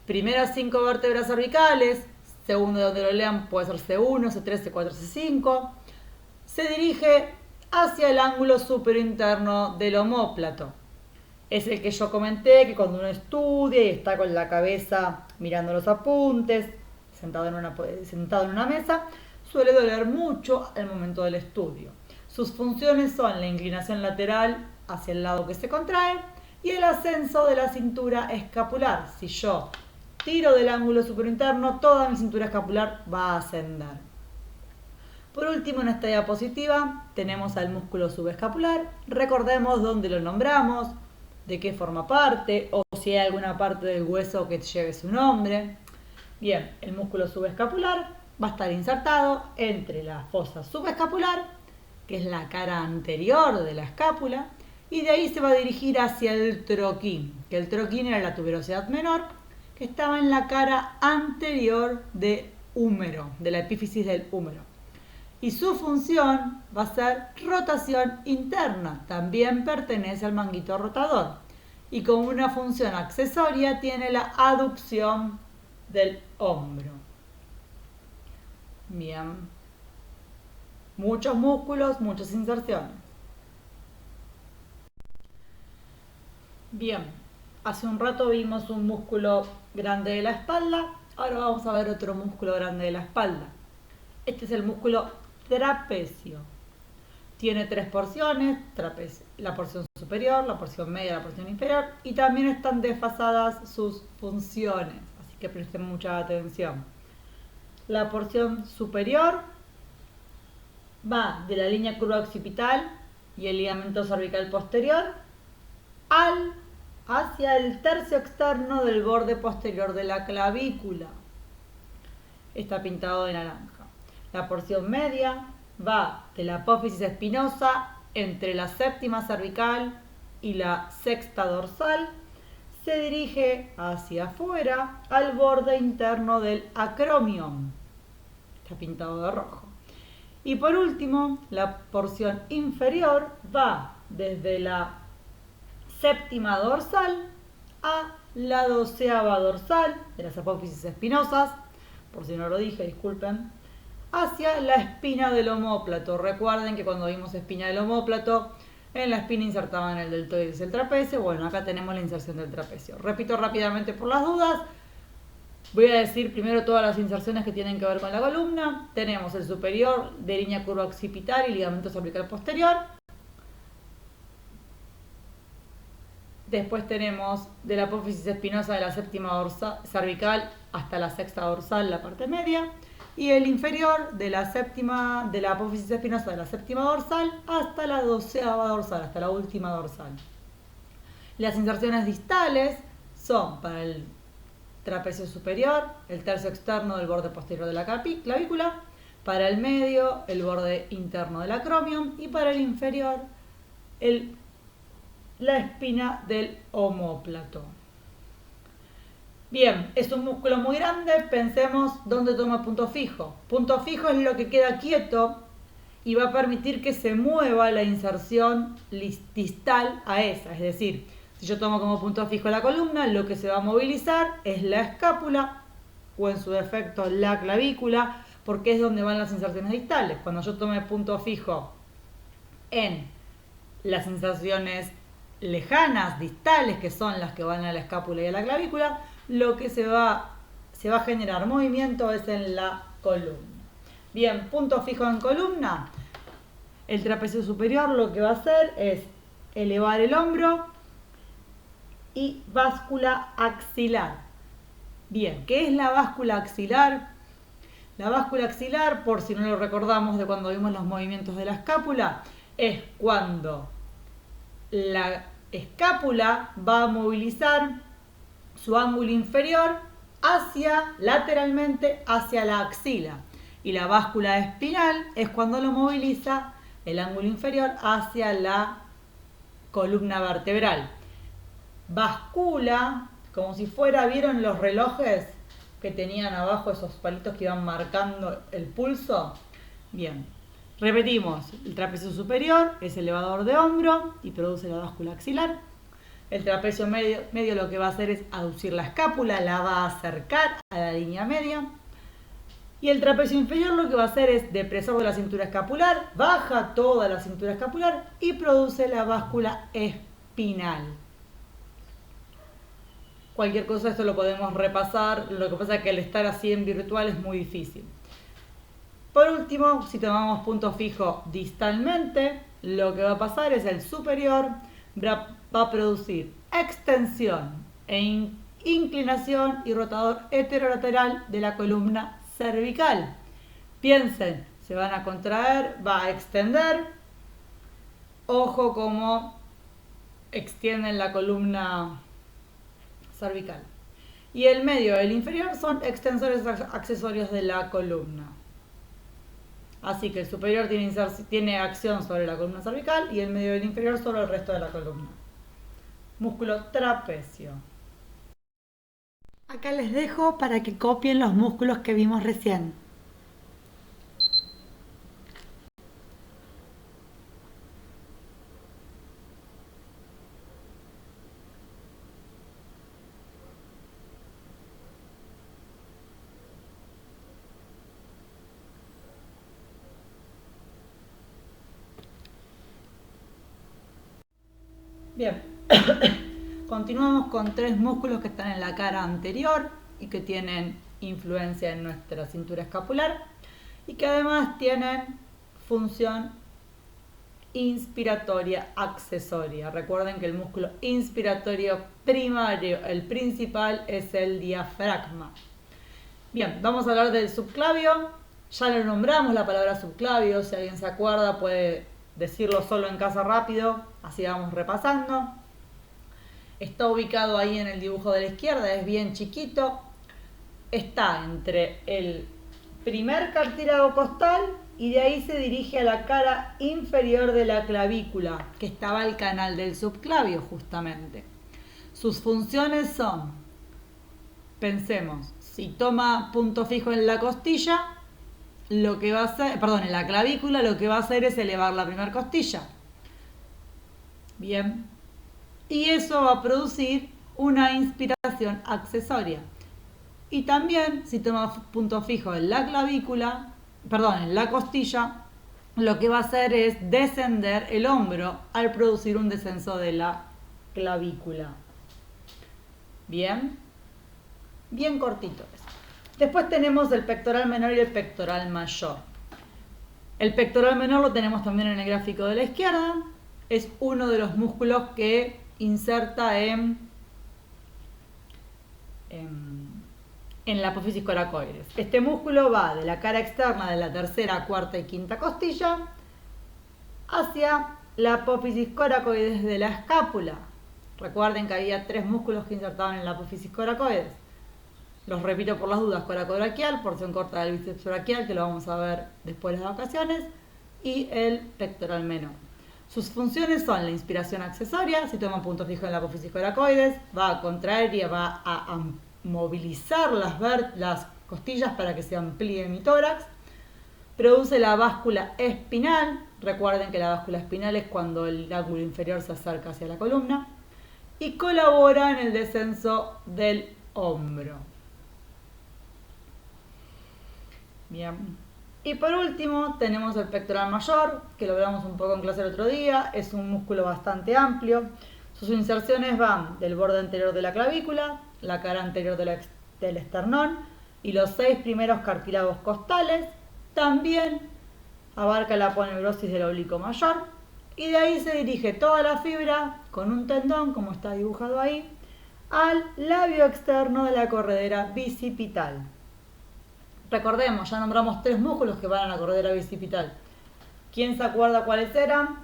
primeras 5 vértebras cervicales, según de donde lo lean puede ser C1, C3, C4, C5, se dirige hacia el ángulo superinterno del omóplato. Es el que yo comenté, que cuando uno estudia y está con la cabeza mirando los apuntes, sentado en una mesa, suele doler mucho al momento del estudio. Sus funciones son la inclinación lateral hacia el lado que se contrae y el ascenso de la cintura escapular. Si yo tiro del ángulo superinterno, toda mi cintura escapular va a ascender. Por último, en esta diapositiva tenemos al músculo subescapular. Recordemos dónde lo nombramos, de qué forma parte o si hay alguna parte del hueso que lleve su nombre. Bien, el músculo subescapular va a estar insertado entre la fosa subescapular, que es la cara anterior de la escápula, y de ahí se va a dirigir hacia el troquín, que el troquín era la tuberosidad menor, que estaba en la cara anterior del húmero, de la epífisis del húmero. Y su función va a ser rotación interna, también pertenece al manguito rotador. Y como una función accesoria tiene la aducción del hombro. Bien. Muchos músculos, muchas inserciones. Bien, hace un rato vimos un músculo grande de la espalda, ahora vamos a ver otro músculo grande de la espalda. Este es el músculo trapecio. Tiene tres porciones, la porción superior, la porción media, la porción inferior, y también están desfasadas sus funciones, así que presten mucha atención. La porción superior va de la línea curva occipital y el ligamento cervical posterior hacia el tercio externo del borde posterior de la clavícula. Está pintado de naranja. La porción media va de la apófisis espinosa entre la séptima cervical y la sexta dorsal. Se dirige hacia afuera al borde interno del acromion. Está pintado de rojo. Y por último, la porción inferior va desde la séptima dorsal a la doceava dorsal de las apófisis espinosas, por si no lo dije, disculpen, hacia la espina del omóplato. Recuerden que cuando vimos espina del omóplato, en la espina insertaban el deltoides y el trapecio. Bueno, acá tenemos la inserción del trapecio. Repito rápidamente por las dudas. Voy a decir primero todas las inserciones que tienen que ver con la columna. Tenemos el superior de línea curva occipital y ligamento cervical posterior. Después tenemos de la apófisis espinosa de la séptima dorsal, cervical hasta la sexta dorsal, la parte media. Y el inferior de la apófisis espinosa de la séptima dorsal hasta la doceava dorsal, hasta la última dorsal. Las inserciones distales son para el trapecio superior, el tercio externo del borde posterior de la clavícula, para el medio, el borde interno del acromion, y para el inferior, la espina del omóplato. Bien, es un músculo muy grande, pensemos dónde toma punto fijo. Punto fijo es lo que queda quieto y va a permitir que se mueva la inserción distal a esa. Es decir, si yo tomo como punto fijo la columna, lo que se va a movilizar es la escápula o en su defecto la clavícula, porque es donde van las inserciones distales. Cuando yo tome punto fijo en las inserciones lejanas, distales, que son las que van a la escápula y a la clavícula, lo que se va a generar movimiento es en la columna. Bien, punto fijo en columna. El trapecio superior lo que va a hacer es elevar el hombro y báscula axilar. Bien, ¿qué es la báscula axilar? La báscula axilar, por si no lo recordamos de cuando vimos los movimientos de la escápula, es cuando la escápula va a movilizar su ángulo inferior lateralmente hacia la axila, y la báscula espinal es cuando lo moviliza el ángulo inferior hacia la columna vertebral. Bascula, como si fuera, ¿vieron los relojes que tenían abajo esos palitos que iban marcando el pulso? Bien, repetimos, el trapecio superior es elevador de hombro y produce la báscula axilar. El trapecio medio lo que va a hacer es aducir la escápula, la va a acercar a la línea media. Y el trapecio inferior lo que va a hacer es depresor de la cintura escapular, baja toda la cintura escapular y produce la báscula espinal. Cualquier cosa esto lo podemos repasar, lo que pasa es que al estar así en virtual es muy difícil. Por último, si tomamos punto fijo distalmente, lo que va a pasar es el superior va a producir extensión e inclinación y rotador heterolateral de la columna cervical. Piensen, se van a contraer, va a extender. Ojo cómo extienden la columna cervical. Y el medio y el inferior son extensores accesorios de la columna. Así que el superior tiene acción sobre la columna cervical y el medio y el inferior sobre el resto de la columna. Músculo trapecio. Acá les dejo para que copien los músculos que vimos recién. Bien, continuamos con 3 músculos que están en la cara anterior y que tienen influencia en nuestra cintura escapular y que además tienen función inspiratoria accesoria. Recuerden que el músculo inspiratorio primario, el principal, es el diafragma. Bien, vamos a hablar del subclavio. Ya lo nombramos la palabra subclavio, si alguien se acuerda puede decirlo solo en casa rápido, así vamos repasando. Está ubicado ahí en el dibujo de la izquierda, es bien chiquito. Está entre el primer cartílago costal y de ahí se dirige a la cara inferior de la clavícula, que estaba el canal del subclavio justamente. Sus funciones son, pensemos, si toma punto fijo en la costilla, lo que va a hacer, en la clavícula, lo que va a hacer es elevar la primera costilla. Bien. Y eso va a producir una inspiración accesoria. Y también, si toma punto fijo en la clavícula, en la costilla, lo que va a hacer es descender el hombro al producir un descenso de la clavícula. Bien. Bien cortito eso. Después tenemos el pectoral menor y el pectoral mayor. El pectoral menor lo tenemos también en el gráfico de la izquierda. Es uno de los músculos que inserta en la apófisis coracoides. Este músculo va de la cara externa de la tercera, cuarta y quinta costilla hacia la apófisis coracoides de la escápula. Recuerden que había 3 músculos que insertaban en la apófisis coracoides. Los repito por las dudas: coracobraquial, porción corta del bíceps braquial, que lo vamos a ver después de las vacaciones, y el pectoral menor. Sus funciones son la inspiración accesoria. Si toma punto fijo en la apófisis coracoides, va a contraer y va a movilizar las costillas para que se amplíe mi tórax. Produce la báscula espinal. Recuerden que la báscula espinal es cuando el ángulo inferior se acerca hacia la columna. Y colabora en el descenso del hombro. Bien. Y por último tenemos el pectoral mayor, que lo veamos un poco en clase el otro día. Es un músculo bastante amplio. Sus inserciones van del borde anterior de la clavícula, la cara anterior del esternón y los 6 primeros cartílagos costales. También abarca la aponeurosis del oblicuo mayor y de ahí se dirige toda la fibra con un tendón, como está dibujado ahí, al labio externo de la corredera bicipital. Recordemos, ya nombramos 3 músculos que van a la corredera bicipital. ¿Quién se acuerda cuáles eran?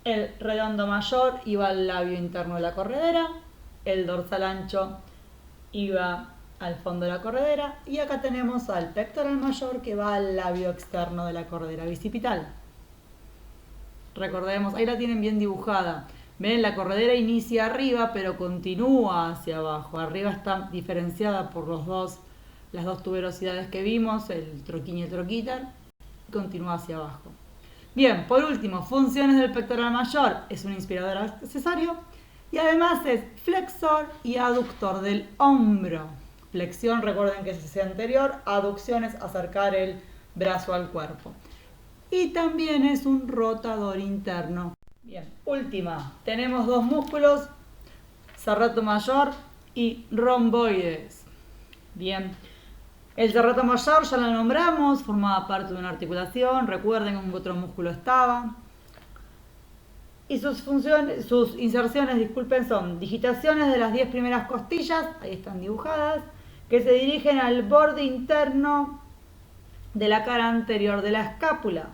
El redondo mayor iba al labio interno de la corredera, el dorsal ancho iba al fondo de la corredera y acá tenemos al pectoral mayor que va al labio externo de la corredera bicipital. Recordemos, ahí la tienen bien dibujada. Ven, la corredera inicia arriba pero continúa hacia abajo. Arriba está diferenciada por las dos tuberosidades que vimos, el troquín y el troquíter, y continúa hacia abajo. Bien, por último, funciones del pectoral mayor. Es un inspirador accesorio y además es flexor y aductor del hombro. Flexión, recuerden que es ese anterior, aducción es acercar el brazo al cuerpo. Y también es un rotador interno. Bien, última, tenemos 2 músculos serrato mayor y romboides. Bien, el serrato mayor ya lo nombramos, formaba parte de una articulación, recuerden con qué otro músculo estaba. Y sus funciones, sus inserciones, disculpen, son digitaciones de las 10 primeras costillas, ahí están dibujadas, que se dirigen al borde interno de la cara anterior de la escápula.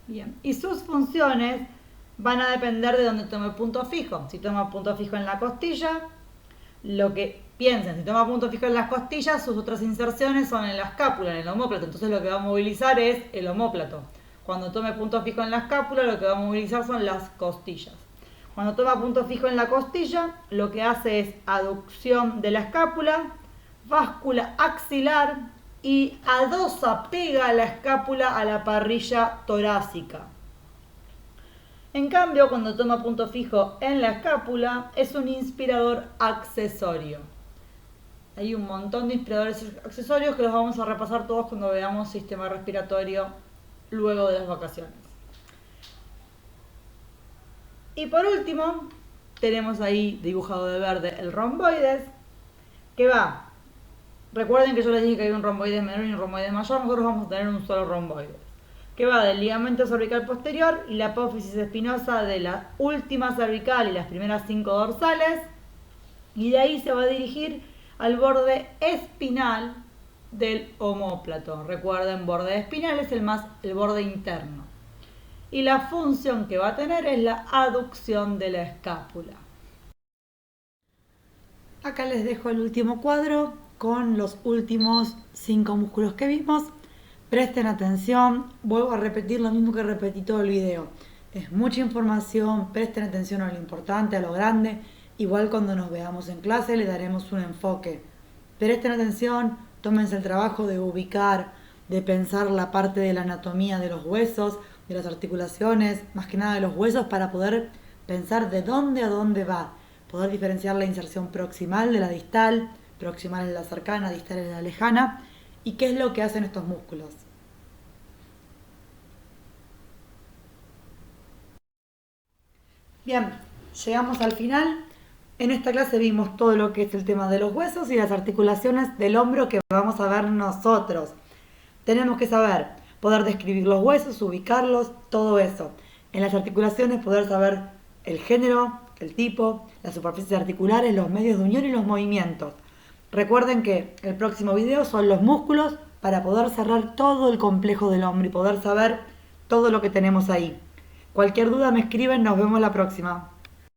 Bien, y sus funciones van a depender de donde tome punto fijo. Si toma punto fijo en la costilla, lo que piensen, si toma punto fijo en las costillas, sus otras inserciones son en la escápula, en el omóplato. Entonces lo que va a movilizar es el omóplato. Cuando tome punto fijo en la escápula, lo que va a movilizar son las costillas. Cuando toma punto fijo en la costilla, lo que hace es aducción de la escápula, báscula axilar y adosa, pega la escápula a la parrilla torácica. En cambio, cuando toma punto fijo en la escápula, es un inspirador accesorio. Hay un montón de inspiradores accesorios que los vamos a repasar todos cuando veamos sistema respiratorio luego de las vacaciones. Y por último, tenemos ahí dibujado de verde el romboides, que va. Recuerden que yo les dije que hay un romboides menor y un romboides mayor, nosotros vamos a tener un solo romboides, que va del ligamento cervical posterior y la apófisis espinosa de la última cervical y las primeras 5 dorsales, y de ahí se va a dirigir al borde espinal del omóplato. Recuerden, borde espinal es el borde interno. Y la función que va a tener es la aducción de la escápula. Acá les dejo el último cuadro con los últimos 5 músculos que vimos. Presten atención, vuelvo a repetir lo mismo que repetí todo el video. Es mucha información, presten atención a lo importante, a lo grande. Igual cuando nos veamos en clase le daremos un enfoque. Presten atención, tómense el trabajo de ubicar, de pensar la parte de la anatomía de los huesos, de las articulaciones, más que nada de los huesos, para poder pensar de dónde a dónde va. Poder diferenciar la inserción proximal de la distal, proximal es la cercana, distal es la lejana, y qué es lo que hacen estos músculos. Bien, llegamos al final. En esta clase vimos todo lo que es el tema de los huesos y las articulaciones del hombro que vamos a ver nosotros. Tenemos que saber, poder describir los huesos, ubicarlos, todo eso. En las articulaciones poder saber el género, el tipo, las superficies articulares, los medios de unión y los movimientos. Recuerden que el próximo video son los músculos para poder cerrar todo el complejo del hombro y poder saber todo lo que tenemos ahí. Cualquier duda me escriben, nos vemos la próxima.